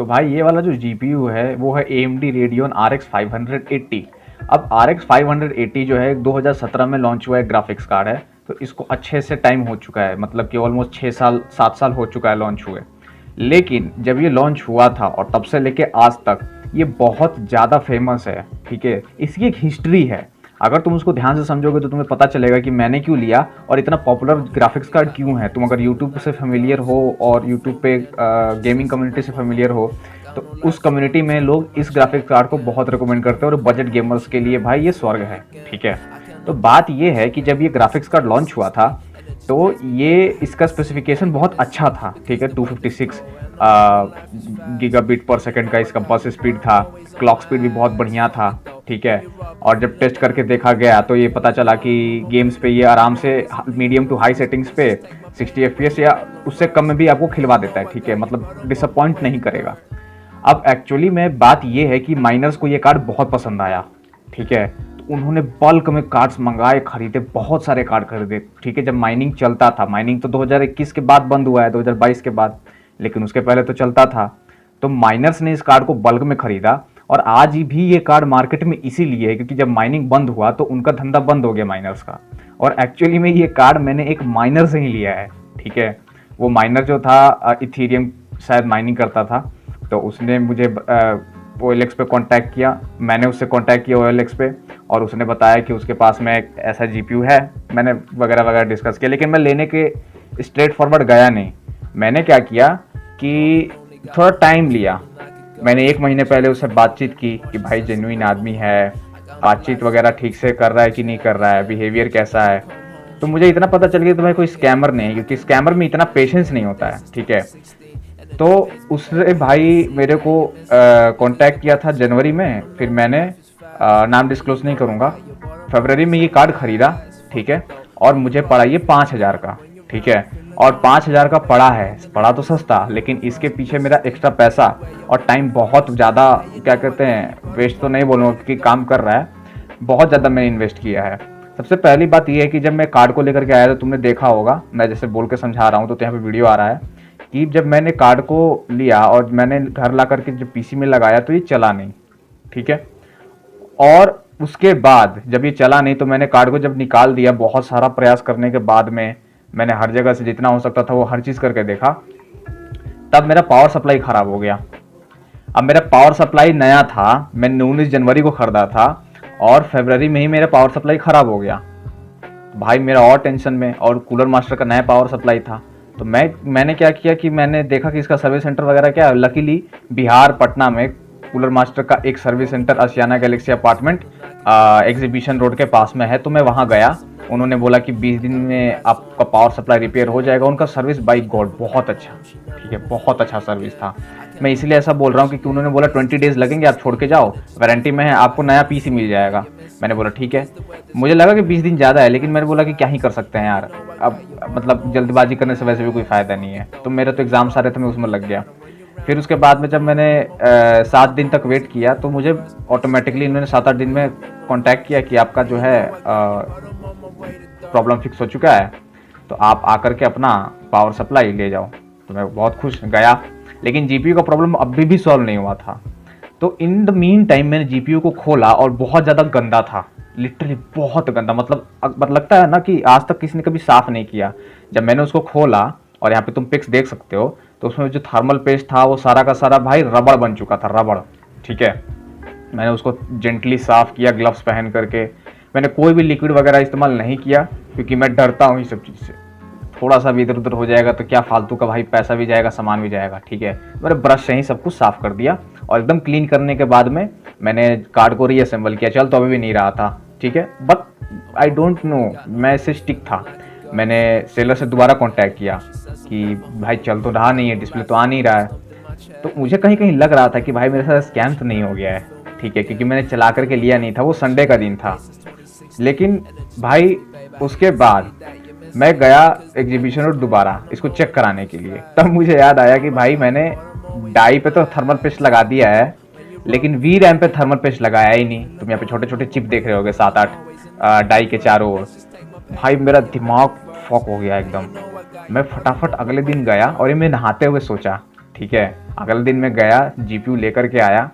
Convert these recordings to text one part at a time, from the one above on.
तो भाई ये वाला जो जीपीयू है वो है AMD Radeon RX 580। अब RX 580 जो है 2017 में लॉन्च हुआ है, ग्राफिक्स कार्ड है। तो इसको अच्छे से टाइम हो चुका है, मतलब कि ऑलमोस्ट 6 साल 7 साल हो चुका है लॉन्च हुए। लेकिन जब ये लॉन्च हुआ था और तब से लेके आज तक ये बहुत ज़्यादा फेमस है। ठीक है, इसकी एक हिस्ट्री है। अगर तुम उसको ध्यान से समझोगे तो तुम्हें पता चलेगा कि मैंने क्यों लिया और इतना पॉपुलर ग्राफिक्स कार्ड क्यों है। तुम अगर यूट्यूब से फेमिलियर हो और यूट्यूब पे गेमिंग कम्युनिटी से फेमिलियर हो तो उस कम्युनिटी में लोग इस ग्राफिक्स कार्ड को बहुत रिकमेंड करते हैं और बजट गेमर्स के लिए भाई ये स्वर्ग है। ठीक है, तो बात ये है कि जब ये ग्राफिक्स कार्ड लॉन्च हुआ था तो ये इसका स्पेसिफिकेशन बहुत अच्छा था। ठीक है, 256 गीगाबिट पर सेकंड का इसका बस स्पीड था, क्लॉक स्पीड भी बहुत बढ़िया था। ठीक है, और जब टेस्ट करके देखा गया तो ये पता चला कि गेम्स पे ये आराम से मीडियम टू हाई सेटिंग्स पे 60 FPS या उससे कम में भी आपको खिलवा देता है। ठीक है, मतलब डिसअपॉइंट नहीं करेगा। अब एक्चुअली में बात ये है कि माइनर्स को ये कार्ड बहुत पसंद आया। ठीक है, तो उन्होंने बल्क में कार्ड्स मंगाए, खरीदे, बहुत सारे कार्ड खरीदे। ठीक है, जब माइनिंग चलता था, माइनिंग तो 2021 के बाद बंद हुआ है, 2022 के बाद, लेकिन उसके पहले तो चलता था। तो माइनर्स ने इस कार्ड को बल्क में खरीदा और आज भी ये कार्ड मार्केट में इसीलिए है क्योंकि जब माइनिंग बंद हुआ तो उनका धंधा बंद हो गया माइनर्स का। और एक्चुअली में ये कार्ड मैंने एक माइनर से ही लिया है। ठीक है, वो माइनर जो था इथीरियम शायद माइनिंग करता था, तो उसने मुझे OLX पे कांटेक्ट किया, मैंने उससे कांटेक्ट किया OLX पे, और उसने बताया कि उसके पास में एक ऐसा GPU है। मैंने वगैरह वगैरह डिस्कस किया, लेकिन मैं लेने के स्ट्रेट फॉरवर्ड गया नहीं। मैंने क्या किया कि थोड़ा टाइम लिया। मैंने 1 महीने पहले उससे बातचीत की कि भाई जेन्युइन आदमी है, बातचीत वगैरह ठीक से कर रहा है कि नहीं कर रहा है, बिहेवियर कैसा है। तो मुझे इतना पता चल गया तो भाई कोई स्कैमर नहीं है, क्योंकि स्कैमर में इतना पेशेंस नहीं होता है। ठीक है, तो उसने भाई मेरे को कांटेक्ट किया था जनवरी में, फिर मैंने नाम डिस्क्लोज नहीं करूँगा, फरवरी में ये कार्ड खरीदा। ठीक है, और मुझे पड़ा ये 5,000 का। ठीक है, और 5,000 का पड़ा है, पड़ा तो सस्ता, लेकिन इसके पीछे मेरा एक्स्ट्रा पैसा और टाइम बहुत ज़्यादा, क्या कहते हैं, वेस्ट तो नहीं बोलूँगा क्योंकि काम कर रहा है, बहुत ज़्यादा मैंने इन्वेस्ट किया है। सबसे पहली बात यह है कि जब मैं कार्ड को लेकर के आया तो तुमने देखा होगा, मैं जैसे बोल के समझा रहा हूँ तो यहाँ पे वीडियो आ रहा है कि जब मैंने कार्ड को लिया और मैंने घर ला करके जब PC में लगाया तो ये चला नहीं। ठीक है, और उसके बाद जब ये चला नहीं तो मैंने कार्ड को जब निकाल दिया, बहुत सारा प्रयास करने के बाद में मैंने हर जगह से जितना हो सकता था वो हर चीज़ करके देखा, तब मेरा पावर सप्लाई ख़राब हो गया। अब मेरा पावर सप्लाई नया था, मैंने 19 जनवरी को ख़रीदा था और फरवरी में ही मेरा पावर सप्लाई ख़राब हो गया। भाई मेरा और टेंशन में, और कूलर मास्टर का नया पावर सप्लाई था। तो मैंने क्या किया कि मैंने देखा कि इसका सर्विस सेंटर वगैरह क्या है। लकीली बिहार पटना में कूलर मास्टर का एक सर्विस सेंटर आशियाना गैलेक्सी अपार्टमेंट एग्जीबिशन रोड के पास में है, तो मैं वहाँ गया। उन्होंने बोला कि 20 दिन में आपका पावर सप्लाई रिपेयर हो जाएगा। उनका सर्विस बाई गॉड बहुत अच्छा, ठीक है, बहुत अच्छा सर्विस था। मैं इसलिए ऐसा बोल रहा हूँ क्योंकि उन्होंने बोला 20 डेज लगेंगे, आप छोड़ के जाओ, वारंटी में है, आपको नया PC मिल जाएगा। मैंने बोला ठीक है। मुझे लगा कि 20 दिन ज़्यादा है, लेकिन मैंने बोला कि क्या ही कर सकते हैं यार, अब मतलब जल्दबाजी करने से वैसे भी कोई फ़ायदा नहीं है। तो मेरे तो एग्ज़ाम सारे थे, मैं उसमें लग गया। फिर उसके बाद में जब मैंने 7 दिन तक वेट किया तो मुझे ऑटोमेटिकली इन्होंने 7-8 दिन में कांटेक्ट किया कि आपका जो है प्रॉब्लम फिक्स हो चुका है, तो आप आकर के अपना पावर सप्लाई ले जाओ। तो मैं बहुत खुश गया, लेकिन GPU का प्रॉब्लम अभी भी सॉल्व नहीं हुआ था। तो इन द मीन टाइम मैंने GPU को खोला और बहुत ज़्यादा गंदा था, लिटरली बहुत गंदा, मतलब लगता है ना कि आज तक किसी ने कभी साफ़ नहीं किया। जब मैंने उसको खोला, और यहाँ पे तुम पिक्स देख सकते हो, तो उसमें जो थर्मल पेस्ट था वो सारा का सारा भाई रबड़ बन चुका था, रबड़। ठीक है, मैंने उसको जेंटली साफ़ किया ग्लव्स पहन करके। मैंने कोई भी लिक्विड वगैरह इस्तेमाल नहीं किया क्योंकि मैं डरता हूँ इस सब चीज़ से। थोड़ा सा भी इधर उधर हो जाएगा तो क्या फालतू का भाई पैसा भी जाएगा, सामान भी जाएगा। ठीक है, मैंने ब्रश से ही सब कुछ साफ़ कर दिया और एकदम क्लीन करने के बाद में मैंने कार्ड को रीअसेंबल किया। चल तो अभी भी नहीं रहा था, ठीक है, बट आई डोंट नो, मैं इससे स्टिक था। मैंने सेलर से दोबारा कांटेक्ट किया कि भाई चल तो रहा नहीं है, डिस्प्ले तो आ नहीं रहा है। तो मुझे कहीं कहीं लग रहा था कि भाई मेरे साथ स्कैम तो नहीं हो गया है। ठीक है, क्योंकि मैंने चला करके लिया नहीं था, वो संडे का दिन था। लेकिन भाई उसके बाद मैं गया एग्जीबिशन रोड दोबारा इसको चेक कराने के लिए। तब मुझे याद आया कि भाई मैंने डाई पे तो थर्मल पेस्ट लगा दिया है, लेकिन वी रैम पे थर्मल पेस्ट लगाया ही नहीं। तुम यहाँ पे छोटे छोटे चिप देख रहे होगे 7-8 डाई के चारों ओर। भाई मेरा दिमाग फॉक हो गया एकदम। मैं फटाफट अगले दिन गया और ये मैं नहाते हुए सोचा, ठीक है। अगले दिन मैं गया, जीपीयू लेकर के आया,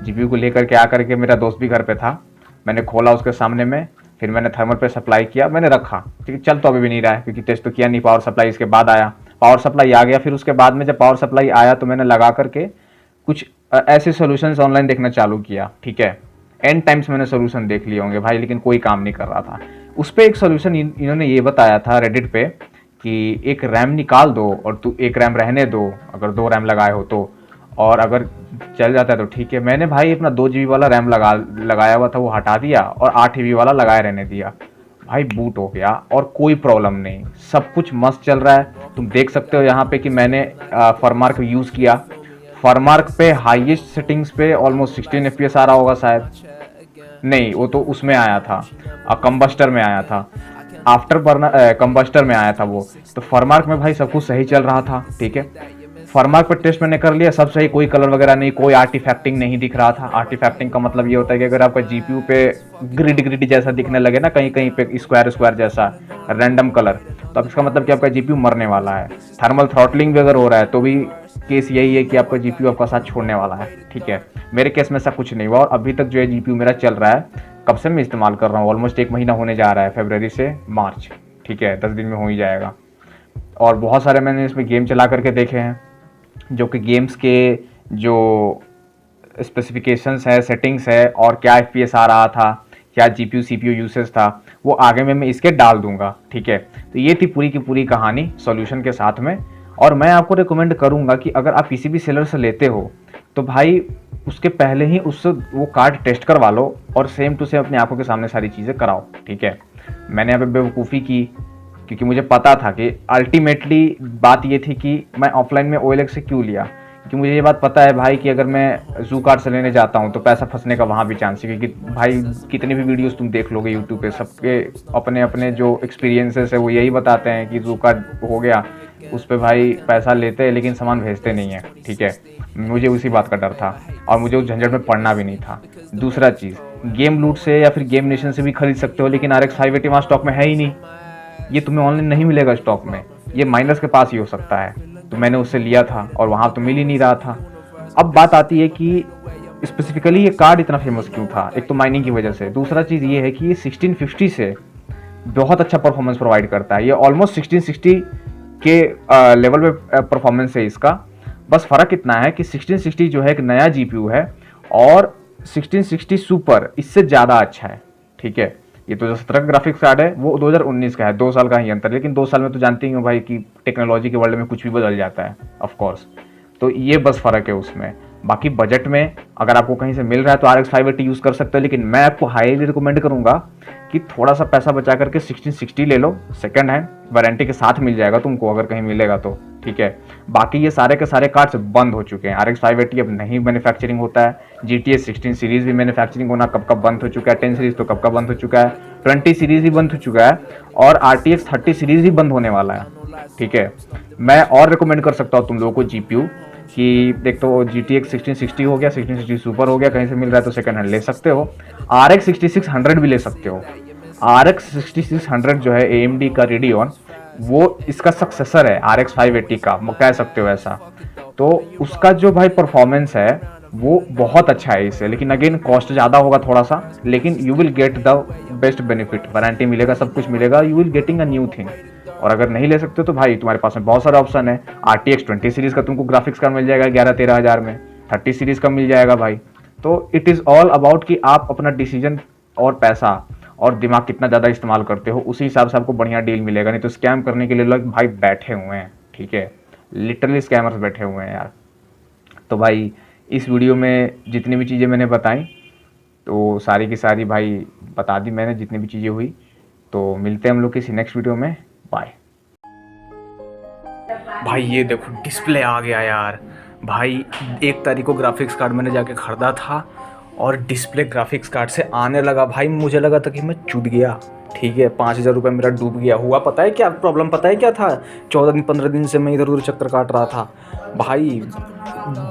जीपीयू को लेकर के आकर के मेरा दोस्त भी घर पे था, मैंने खोला उसके सामने में, फिर मैंने थर्मल पे सप्लाई किया, मैंने रखा, ठीक है। चल तो अभी भी नहीं रहा है क्योंकि टेस्ट तो किया नहीं, पावर सप्लाई इसके बाद आया, पावर सप्लाई आ गया। फिर उसके बाद में जब पावर सप्लाई आया तो मैंने लगा करके कुछ ऐसे सोल्यूशंस ऑनलाइन देखना चालू किया, ठीक है। एन टाइम्स मैंने सोल्यूशन देख लिए होंगे भाई, लेकिन कोई काम नहीं कर रहा था। उस पर एक सोल्यूशन इन्होंने ये बताया था रेडिट पे कि एक रैम निकाल दो और तू एक रैम रहने दो, अगर 2 रैम लगाए हो तो, और अगर चल जाता है तो ठीक है। मैंने भाई अपना 2 GB वाला रैम लगाया हुआ था, वो हटा दिया और 8 GB वाला लगाए रहने दिया। भाई बूट हो गया और कोई प्रॉब्लम नहीं, सब कुछ मस्त चल रहा है। तुम देख सकते हो यहाँ पे कि मैंने फरमार्क यूज़ किया, फरमार्क पे हाईएस्ट सेटिंग्स पे ऑलमोस्ट 16 FPS आ रहा होगा शायद, नहीं वो तो उसमें आया था, कंबस्टर में आया था, आफ्टर बर्नर कंबस्टर में आया था वो। तो फरमार्क में भाई सब कुछ सही चल रहा था, ठीक है। फरमार्क पर टेस्ट मैंने कर लिया, सब सही, कोई कलर वगैरह नहीं, कोई आर्टिफैक्टिंग नहीं दिख रहा था। आर्टिफैक्टिंग का मतलब ये होता है कि अगर आपका जीपीयू पे ग्रिड ग्रिड जैसा दिखने लगे ना, कहीं कहीं पे स्क्वायर स्क्वायर जैसा रैंडम कलर, तो अब इसका मतलब कि आपका जीपीयू मरने वाला है। थर्मल थ्रॉटलिंग भी अगर हो रहा है तो भी केस यही है कि आपका जीपीयू आपका साथ छोड़ने वाला है, ठीक है। मेरे केस में ऐसा कुछ नहीं हुआ और अभी तक जो है जीपीयू मेरा चल रहा है। कब से मैं इस्तेमाल कर रहा हूँ, ऑलमोस्ट 1 महीना होने जा रहा है, फरवरी से मार्च, ठीक है, 10 दिन में हो ही जाएगा। और बहुत सारे मैंने इसमें गेम चला करके देखे हैं, जो कि गेम्स के जो स्पेसिफिकेशंस है, सेटिंग्स है और क्या FPS आ रहा था, क्या GPU CPU यूसेज था, वो आगे में मैं इसके डाल दूंगा, ठीक है। तो ये थी पूरी की पूरी कहानी सॉल्यूशन के साथ में। और मैं आपको रिकमेंड करूंगा कि अगर आप किसी भी सेलर से लेते हो तो भाई उसके पहले ही उससे वो कार्ड टेस्ट करवा लो और सेम टू सेम अपनी आंखों के सामने सारी चीज़ें कराओ, ठीक है। मैंने यहाँ पे बेवकूफ़ी की क्योंकि मुझे पता था कि अल्टीमेटली बात ये थी कि मैं ऑफलाइन में OLX से क्यों लिया, क्योंकि मुझे ये बात पता है भाई कि अगर मैं जू कार्ड से लेने जाता हूँ तो पैसा फंसने का वहाँ भी चांस है, क्योंकि भाई कितने भी वीडियोस तुम देख लोगे यूट्यूब पे, सबके अपने अपने जो एक्सपीरियंसेस है वो यही बताते हैं कि जू कार्ड हो गया उस पर भाई पैसा लेते हैं लेकिन सामान भेजते नहीं है, ठीक है। मुझे उसी बात का डर था और मुझे उस झंझट में पड़ना भी नहीं था। दूसरा चीज़, गेम लूट से या फिर गेम नेशन से भी खरीद सकते हो, लेकिन RX 580 वहाँ स्टॉक में है ही नहीं, ये तुम्हें ऑनलाइन नहीं मिलेगा स्टॉक में, ये माइनस के पास ही हो सकता है। तो मैंने उससे लिया था और वहाँ तो मिल ही नहीं रहा था। अब बात आती है कि स्पेसिफिकली ये कार्ड इतना फेमस क्यों था। एक तो माइनिंग की वजह से, दूसरा चीज़ ये है कि ये 1650 से बहुत अच्छा परफॉर्मेंस प्रोवाइड करता है। ये ऑलमोस्ट 1660 के लेवल पे परफॉर्मेंस है इसका। बस फ़र्क इतना है कि 1660 जो है एक नया GPU है और 1660 सुपर इससे ज़्यादा अच्छा है, ठीक है। ये तो जो 17 का ग्राफिक्स कार्ड है वो 2019 का है, 2 साल का ही अंतर, लेकिन 2 साल में तो जानते ही हो भाई कि टेक्नोलॉजी के वर्ल्ड में कुछ भी बदल जाता है ऑफ कोर्स। तो ये बस फ़र्क है उसमें। बाकी बजट में अगर आपको कहीं से मिल रहा है तो RX 580 यूज़ कर सकते हो, लेकिन मैं आपको हाईली रिकमेंड करूँगा कि थोड़ा सा पैसा बचा करके 1660 ले लो, सेकंड हैंड वारंटी के साथ मिल जाएगा तुमको अगर कहीं मिलेगा तो, ठीक है। बाकी ये सारे के सारे कार्ड्स बंद हो चुके हैं, RX 580 अब नहीं मैन्युफैक्चरिंग होता है। GTA 16 सीरीज़ भी मैन्युफैक्चरिंग होना कब कब बंद हो चुका है, 10 सीरीज़ तो कब कब बंद हो चुका है, 20 सीरीज़ भी बंद हो चुका है और RTX 30 सीरीज़ भी बंद होने वाला है, ठीक है। मैं और रिकमेंड कर सकता हूँ तुम लोगों को GPU कि देख तो GTX 1660 हो गया, 1660 सुपर हो गया, कहीं से मिल रहा है तो सेकंड हैंड ले सकते हो। RX 6600 भी ले सकते हो। RX 6600 जो है AMD का रेडियन, वो इसका सक्सेसर है RX 580 का, कह सकते हो ऐसा। तो उसका जो भाई परफॉर्मेंस है वो बहुत अच्छा है इससे, लेकिन अगेन कॉस्ट ज़्यादा होगा थोड़ा सा, लेकिन you will get the best benefit, warranty मिलेगा, सब कुछ मिलेगा, you will getting a new thing. और अगर नहीं ले सकते तो भाई तुम्हारे पास में बहुत सारे ऑप्शन है। RTX 20 सीरीज़ का तुमको ग्राफिक्स कार्ड मिल जाएगा 11-13 हज़ार में, 30 सीरीज़ का मिल जाएगा भाई। तो इट इज़ ऑल अबाउट कि आप अपना डिसीजन और पैसा और दिमाग कितना ज़्यादा इस्तेमाल करते हो, उसी हिसाब से आपको बढ़िया डील मिलेगा। नहीं तो स्कैम करने के लिए लोग भाई बैठे हुए हैं, ठीक है, लिटरली स्कैमर्स बैठे हुए हैं यार। तो भाई इस वीडियो में जितनी भी चीज़ें मैंने बताई तो सारी की सारी भाई बता दी मैंने, जितनी भी चीज़ें हुई। तो मिलते हैं हम लोग किसी नेक्स्ट वीडियो में, बाय। भाई ये देखो डिस्प्ले आ गया यार। भाई 1 तारीख को ग्राफिक्स कार्ड मैंने जाके ख़रीदा था और डिस्प्ले ग्राफिक्स कार्ड से आने लगा भाई, मुझे लगा था कि मैं चूत गया, ठीक है। 5000 रुपये मेरा डूब गया। हुआ पता है क्या प्रॉब्लम, पता है क्या था? 14 दिन 15 दिन से मैं इधर उधर चक्कर काट रहा था भाई।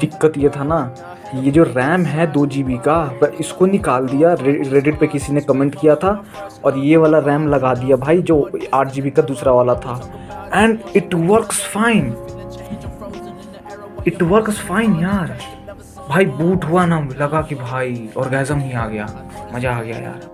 दिक्कत ये था ना, ये जो रैम है 2 GB का, इसको निकाल दिया, रेडिट पे किसी ने कमेंट किया था, और ये वाला रैम लगा दिया भाई जो 8 GB का दूसरा वाला था, and it works fine. It works fine यार। भाई बूट हुआ ना, लगा कि भाई ऑर्गेज़म ही आ गया, मज़ा आ गया यार।